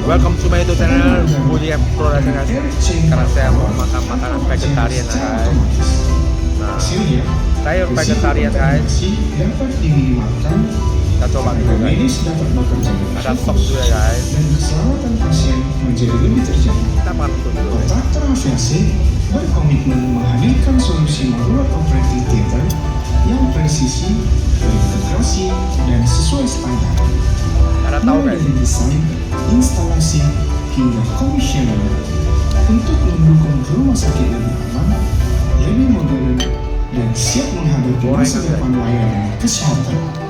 Welcome to my YouTube channel Budi Production guys. Karena saya mau makan makanan vegetarian guys. Nah, saya vegetarian guys. Kita coba dulu guys. Ada sop juga guys. Kita makan dulu. Berkomitmen menghadirkan solusi modular operating theater yang presisi, terintegrasi, dan sesuai standar. Ada tahu guys. Dari desain, instalasi, hingga komisioner untuk mendukung rumah sakit lebih aman, lebih modern, dan siap menghadapi masa depan layanan kesehatan.